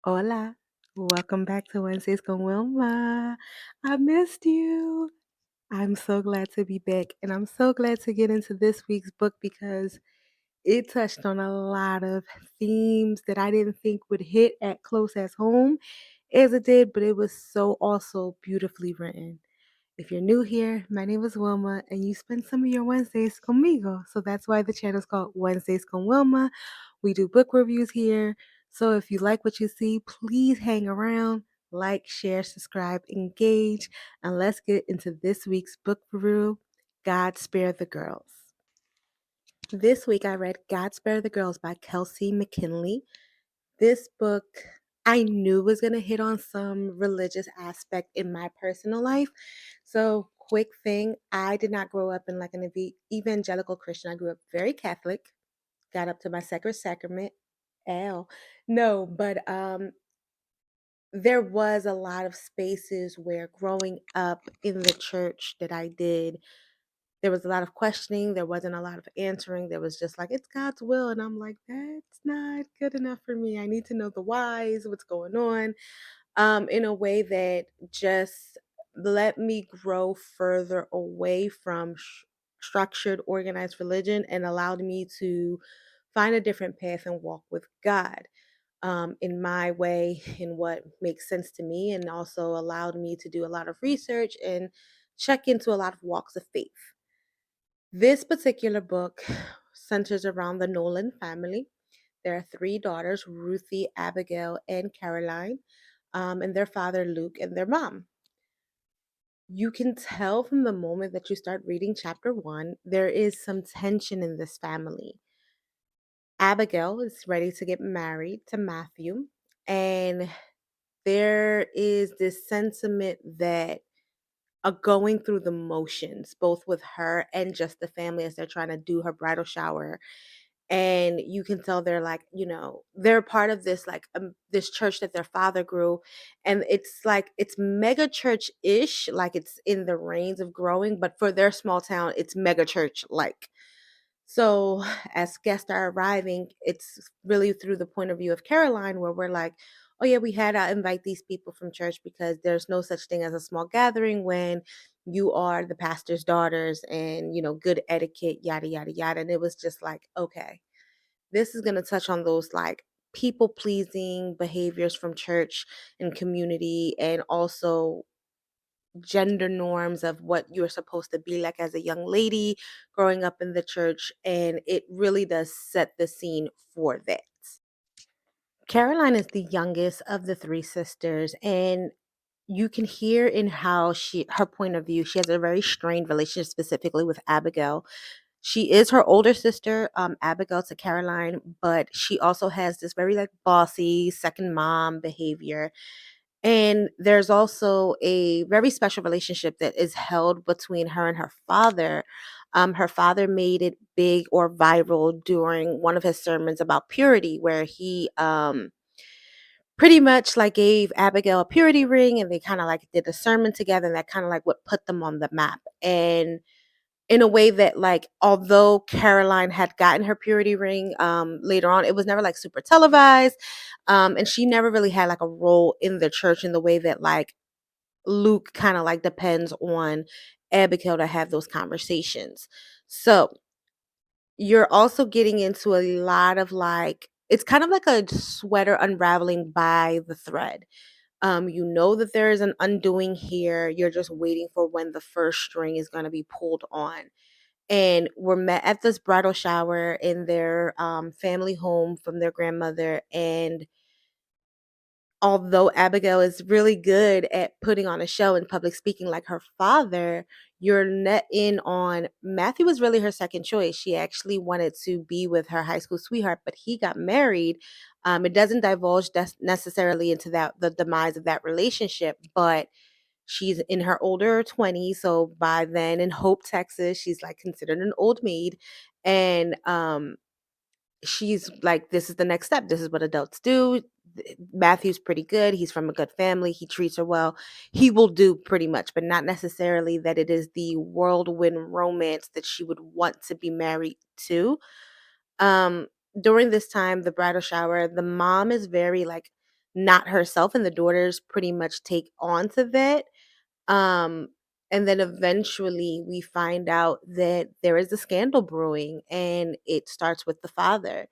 Hola, welcome back to Wednesdays con Wilma. I missed you. I'm so glad to be back, and I'm so glad to get into this week's book because it touched on a lot of themes that I didn't think would hit at close as home as it did, but it was so also beautifully written. If you're new here, my name is Wilma, and you spend some of your Wednesdays conmigo. So that's why the channel is called Wednesdays con Wilma. We do book reviews here. So if you like what you see, please hang around, like, share, subscribe, engage, and let's get into this week's book review, God Spare the Girls. This week I read God Spare the Girls by Kelsey McKinley. This book I knew was going to hit on some religious aspect in my personal life. So, quick thing, I did not grow up in like an evangelical Christian. I grew up very Catholic, got up to my second sacrament. L. No, but there was a lot of spaces where growing up in the church that I did, there was a lot of questioning. There wasn't a lot of answering. There was just like, it's God's will. And I'm like, that's not good enough for me. I need to know the whys, what's going on, in a way that just let me grow further away from structured, organized religion and allowed me to find a different path and walk with God in my way, in what makes sense to me, and also allowed me to do a lot of research and check into a lot of walks of faith. This particular book centers around the Nolan family. There are three daughters, Ruthie, Abigail, and Caroline, and their father, Luke, and their mom. You can tell from the moment that you start reading chapter one, there is some tension in this family. Abigail is ready to get married to Matthew, and there is this sentiment that are going through the motions, both with her and just the family as they're trying to do her bridal shower. And you can tell they're like, they're part of this like this church that their father grew, and it's like it's mega church ish, like it's in the reins of growing, but for their small town, it's mega church like. So, as guests are arriving, it's really through the point of view of Caroline, where we're like, oh, yeah, we had to invite these people from church because there's no such thing as a small gathering when you are the pastor's daughters and, good etiquette, yada, yada, yada. And it was just like, okay, this is going to touch on those like people pleasing behaviors from church and community, and also gender norms of what you're supposed to be like as a young lady growing up in the church, and it really does set the scene for that. Caroline is the youngest of the three sisters, and you can hear in how her point of view, she has a very strained relationship specifically with Abigail. She is her older sister, Abigail, to Caroline, but she also has this very like bossy second mom behavior. And there's also a very special relationship that is held between her and her father. Her father made it big or viral during one of his sermons about purity, where he pretty much like gave Abigail a purity ring, and they kind of like did a sermon together, and that kind of like what put them on the map. And in a way that like although Caroline had gotten her purity ring later on, it was never like super televised, and she never really had like a role in the church in the way that like Luke kind of like depends on Abigail to have those conversations. So you're also getting into a lot of like, it's kind of like a sweater unraveling by the thread. You know that there is an undoing here. You're just waiting for when the first string is going to be pulled on. And we're met at this bridal shower in their family home from their grandmother. And although Abigail is really good at putting on a show and public speaking like her father, you're net in on Matthew was really her second choice. She actually wanted to be with her high school sweetheart, but he got married. It doesn't divulge necessarily into the demise of that relationship, but she's in her older 20s. So by then in Hope, Texas, she's like considered an old maid. And she's like, this is the next step. This is what adults do. Matthew's pretty good. He's from a good family. He treats her well. He will do pretty much, but not necessarily that it is the whirlwind romance that she would want to be married to. Um, During this time, the bridal shower, the mom is very like not herself, and the daughters pretty much take on to that. Um, and then eventually we find out that there is a scandal brewing, and it starts with the father.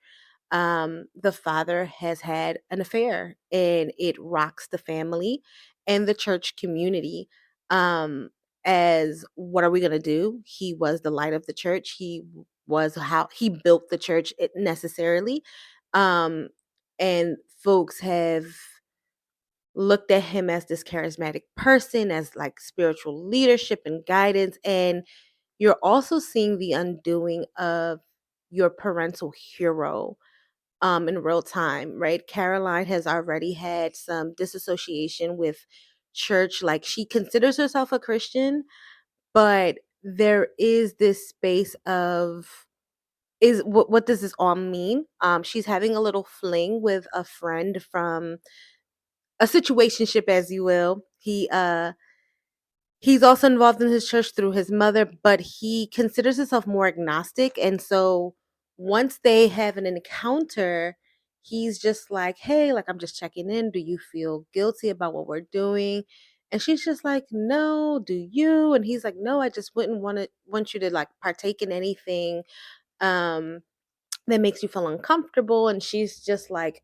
The father has had an affair, and it rocks the family and the church community. Um, as what are we going to do? He was the light of the church. Was how he built the church necessarily. Um, and folks have looked at him as this charismatic person, as like spiritual leadership and guidance. And you're also seeing the undoing of your parental hero in real time, right? Caroline has already had some disassociation with church. Like, she considers herself a Christian, but there is this space of, is what does this all mean? She's having a little fling with a friend from a situationship, as you will. He's also involved in his church through his mother, but he considers himself more agnostic. And so once they have an encounter, he's just like, "Hey, like, I'm just checking in. Do you feel guilty about what we're doing?" And she's just like, "No, do you?" And he's like, "No, I just wouldn't want you to like partake in anything um that makes you feel uncomfortable." And she's just like,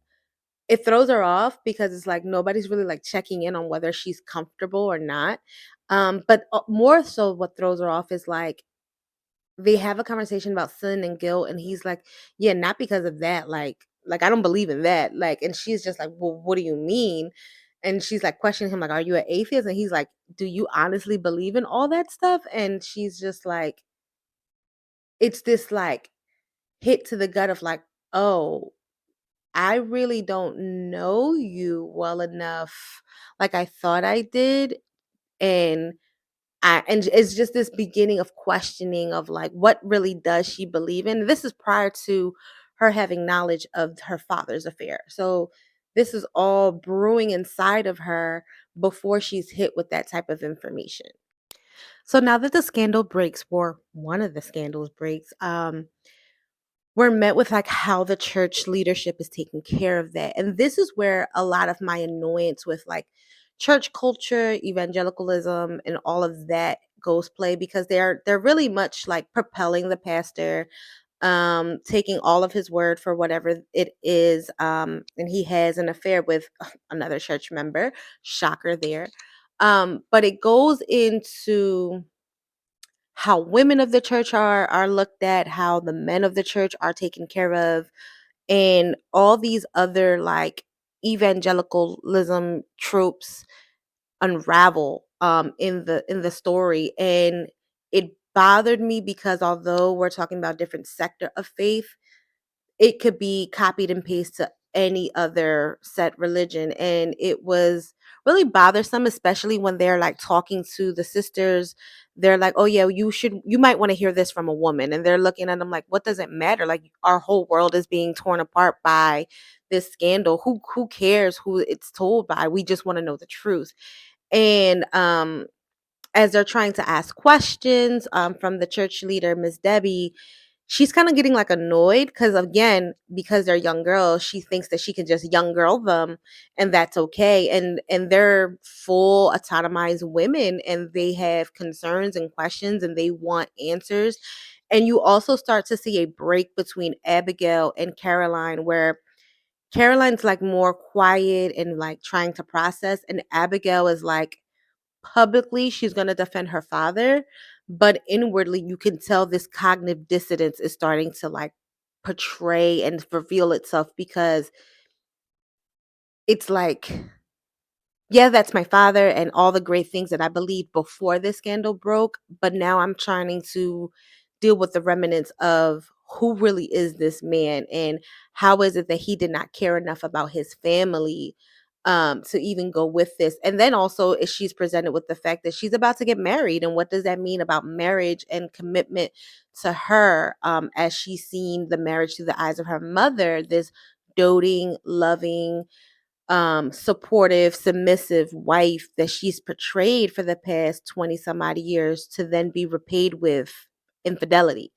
it throws her off because it's like nobody's really like checking in on whether she's comfortable or not. But more so, what throws her off is like they have a conversation about sin and guilt, and he's like, "Yeah, not because of that. Like I don't believe in that." Like, and she's just like, "Well, what do you mean?" And she's like questioning him, like, "Are you an atheist?" And he's like, "Do you honestly believe in all that stuff?" And she's just like, it's this like hit to the gut of like, "Oh, I really don't know you well enough like I thought I did." And and it's just this beginning of questioning of like, what really does she believe in? This is prior to her having knowledge of her father's affair. So this is all brewing inside of her before she's hit with that type of information. So now that the scandal breaks, or one of the scandals breaks, we're met with like how the church leadership is taking care of that. And this is where a lot of my annoyance with like church culture, evangelicalism, and all of that goes play, because they're really much like propelling the pastor, taking all of his word for whatever it is. And he has an affair with another church member. Shocker there. But it goes into how women of the church are looked at, how the men of the church are taken care of, and all these other like evangelicalism tropes unravel in the story. And it bothered me because although we're talking about different sector of faith, it could be copied and pasted to any other set religion. And it was really bothersome, especially when they're like talking to the sisters. They're like, "Oh yeah, you might want to hear this from a woman." And they're looking at them like, what does it matter? Like, our whole world is being torn apart by this scandal. Who cares who it's told by? We just want to know the truth. And as they're trying to ask questions from the church leader, Miss Debbie, she's kind of getting like annoyed because, again, because they're young girls, she thinks that she can just young girl them, and that's okay. And they're full autonomized women, and they have concerns and questions, and they want answers. And you also start to see a break between Abigail and Caroline, where Caroline's like more quiet and like trying to process, and Abigail is like, publicly she's going to defend her father, but inwardly you can tell this cognitive dissonance is starting to like portray and reveal itself, because it's like, yeah, that's my father and all the great things that I believed before this scandal broke, but now I'm trying to deal with the remnants of who really is this man, and how is it that he did not care enough about his family to even go with this. And then also, is she's presented with the fact that she's about to get married, and what does that mean about marriage and commitment to her, as she's seen the marriage through the eyes of her mother, this doting, loving, supportive, submissive wife that she's portrayed for the past 20 some odd years, to then be repaid with infidelity.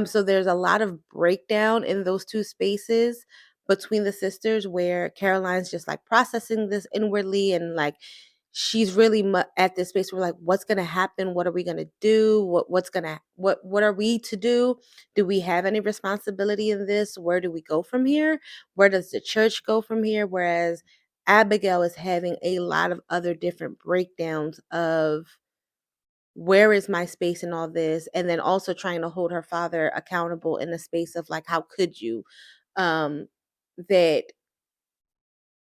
So there's a lot of breakdown in those two spaces. between the sisters where Caroline's just like processing this inwardly, and like she's really at this space where like what's going to happen, what are we going to do, what are we to do we have any responsibility in this, where do we go from here, where does the church go from here, whereas Abigail is having a lot of other different breakdowns of where is my space in all this, and then also trying to hold her father accountable in the space of like how could you, um that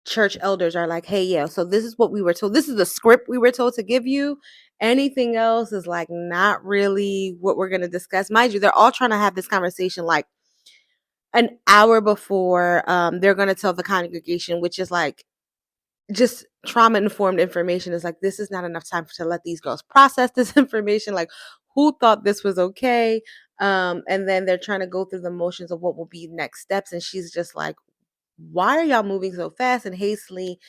church elders are like, hey, yeah, so this is what we were told, this is the script we were told to give you, anything else is like not really what we're going to discuss. Mind you, they're all trying to have this conversation like an hour before they're going to tell the congregation, which is like just trauma informed information. Is like, this is not enough time to let these girls process this information, like who thought this was okay, and then they're trying to go through the motions of what will be next steps, and she's just like, why are y'all moving so fast and hastily,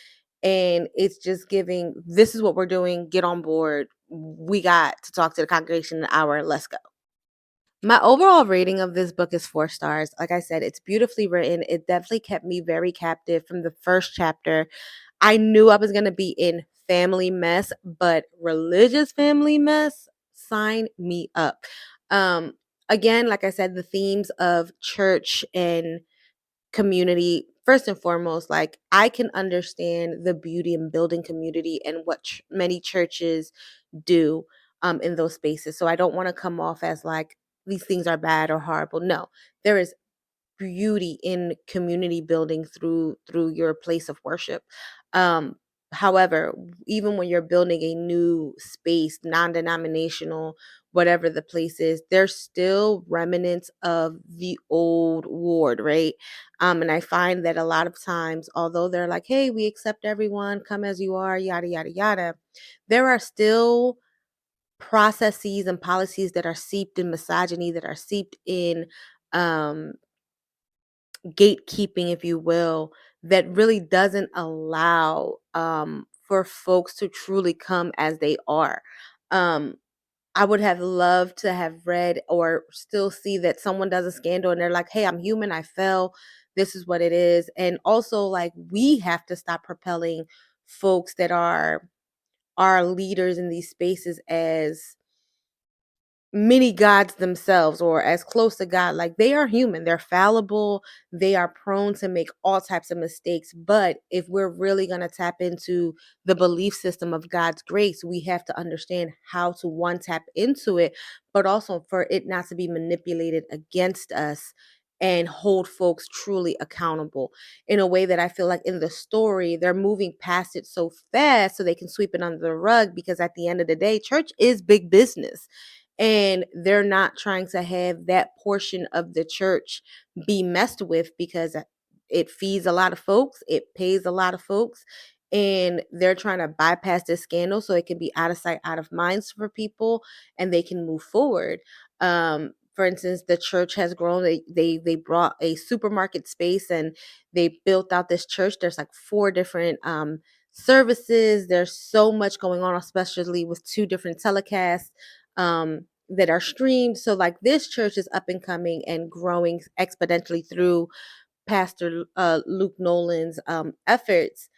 and it's just giving, this is what we're doing, get on board, we got to talk to the congregation in an hour, let's go. My overall rating of this book is 4 stars. Like I said, it's beautifully written. It definitely kept me very captive from the first chapter. I knew I was going to be in family mess, but religious family mess, sign me up. Um, Again, like I said, the themes of church and community, first and foremost, like I can understand the beauty in building community and what many churches do in those spaces. So I don't want to come off as like these things are bad or horrible. No, there is beauty in community building through your place of worship. um However, even when you're building a new space, non-denominational, whatever the place is, there's still remnants of the old ward, right? And I find that a lot of times, although they're like, hey, we accept everyone, come as you are, yada yada yada, there are still processes and policies that are seeped in misogyny, that are seeped in um gatekeeping, if you will, that really doesn't allow for folks to truly come as they are. Um, I would have loved to have read or still see that someone does a scandal and they're like, hey, I'm human, I fell, this is what it is. And also, like, we have to stop propelling folks that are our leaders in these spaces as many gods themselves or as close to God. Like, they are human, they're fallible, they are prone to make all types of mistakes. But if we're really going to tap into the belief system of God's grace, we have to understand how to, one, tap into it, but also for it not to be manipulated against us, and hold folks truly accountable in a way that I feel like in the story they're moving past it so fast so they can sweep it under the rug, because at the end of the day, church is big business, and they're not trying to have that portion of the church be messed with, because it feeds a lot of folks, it pays a lot of folks, and they're trying to bypass this scandal so it can be out of sight, out of minds for people, and they can move forward. For instance, the church has grown. They brought a supermarket space and they built out this church. There's like 4 different services. There's so much going on, especially with 2 different telecasts that are streamed. So like this church is up and coming and growing exponentially through Pastor Luke Nolan's efforts.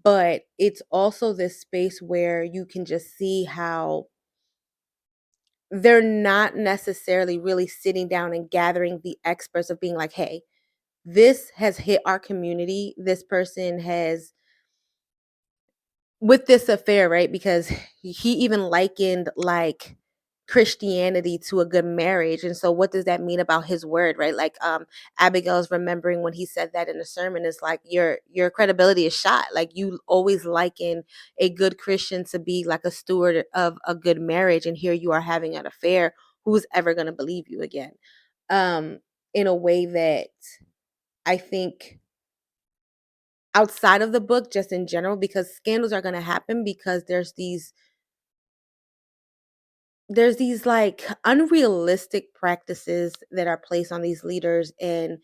But it's also this space where you can just see how they're not necessarily really sitting down and gathering the experts of being like, hey, this has hit our community. This person has, with this affair, right? Because he even likened like Christianity to a good marriage. And so what does that mean about his word, right? Like Abigail's remembering when he said that in a sermon, is like your credibility is shot. Like, you always liken a good Christian to be like a steward of a good marriage, and here you are having an affair. Who's ever going to believe you again? Um in a way that I think, outside of the book, just in general, because scandals are going to happen, because there's these like unrealistic practices that are placed on these leaders, and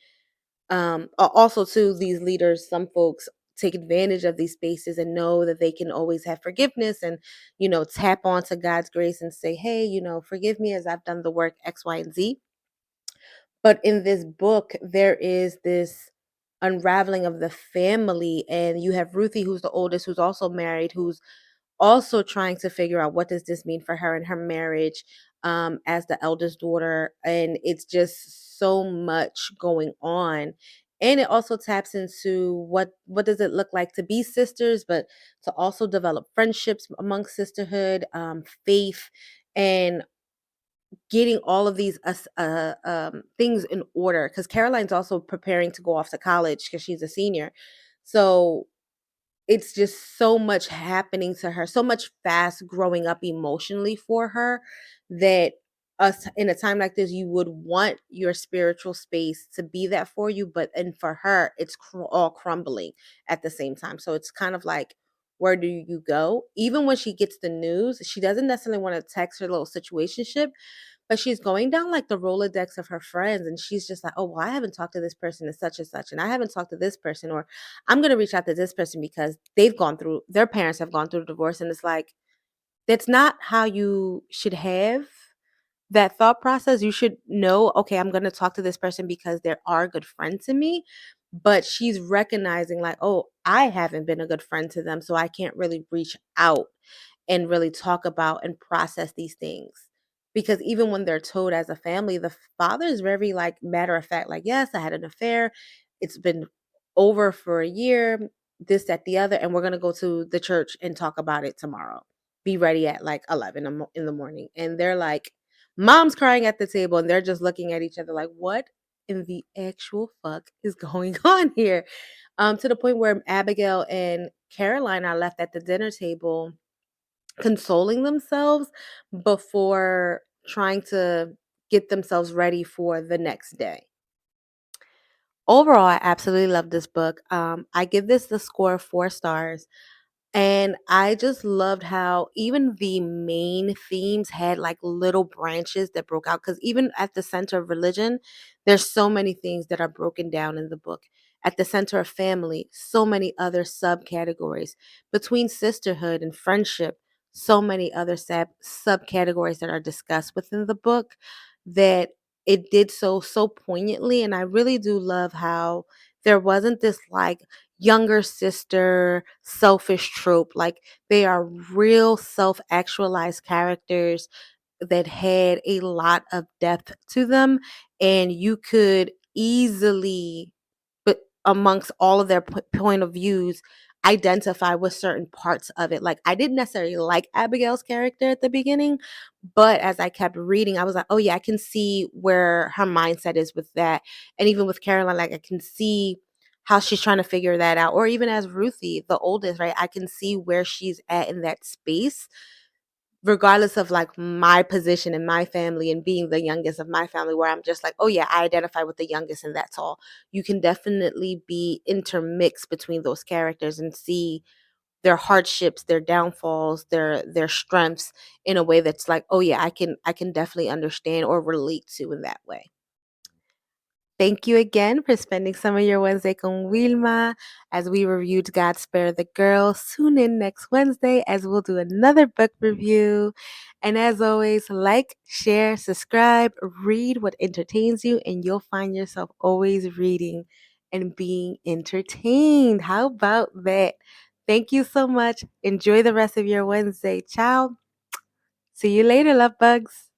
also to these leaders, some folks take advantage of these spaces and know that they can always have forgiveness, and tap onto God's grace and say, hey, forgive me as I've done the work X, Y, and Z. But in this book there is this unraveling of the family. And you have Ruthie, who's the oldest, who's also married, who's also trying to figure out what does this mean for her and her marriage, as the eldest daughter. And it's just so much going on. And it also taps into what does it look like to be sisters, but to also develop friendships amongst sisterhood, faith, and getting all of these things in order, because Caroline's also preparing to go off to college because she's a senior. So it's just so much happening to her, so much fast growing up emotionally for her, that us in a time like this, you would want your spiritual space to be that for you, but and for her, it's all crumbling at the same time. So it's kind of like, where do you go? Even when she gets the news, she doesn't necessarily want to text her little situationship, but she's going down like the Rolodex of her friends, and she's just like, "Oh, well, I haven't talked to this person and such, and I haven't talked to this person, or I'm gonna reach out to this person because their parents have gone through divorce." And it's like, that's not how you should have that thought process. You should know, okay, I'm gonna talk to this person because they are a good friend to me. But she's recognizing, like, oh, I haven't been a good friend to them, so I can't really reach out and really talk about and process these things. Because even when they're told as a family, the father is very like matter of fact, like, yes, I had an affair. It's been over for a year, this, that, the other, and we're gonna go to the church and talk about it tomorrow. Be ready at like 11 in the morning. And they're like, mom's crying at the table, and they're just looking at each other like, what in the actual fuck is going on here? To the point where Abigail and Caroline are left at the dinner table consoling themselves before trying to get themselves ready for the next day. Overall, I absolutely love this book. I give this the score of 4 stars. And I just loved how even the main themes had like little branches that broke out. Because even at the center of religion, there's so many things that are broken down in the book. At the center of family, so many other subcategories. Between sisterhood and friendship, so many other subcategories that are discussed within the book, that it did so poignantly. And I really do love how there wasn't this like younger sister selfish trope. Like, they are real self-actualized characters that had a lot of depth to them, and you could easily, but amongst all of their point of views, identify with certain parts of it. Like, I didn't necessarily like Abigail's character at the beginning, but as I kept reading, I was like, oh yeah, I can see where her mindset is with that. And even with Caroline, like, I can see how she's trying to figure that out. Or even as Ruthie, the oldest, right? I can see where she's at in that space, regardless of like my position in my family and being the youngest of my family, where I'm just like, oh yeah, I identify with the youngest and that's all. You can definitely be intermixed between those characters and see their hardships, their downfalls, their strengths, in a way that's like, oh yeah, I can definitely understand or relate to in that way. Thank you again for spending some of your Wednesday con Wilma as we reviewed God Spare the Girl. Tune in next Wednesday as we'll do another book review. And as always, like, share, subscribe, read what entertains you, and you'll find yourself always reading and being entertained. How about that? Thank you so much. Enjoy the rest of your Wednesday. Ciao. See you later, love bugs.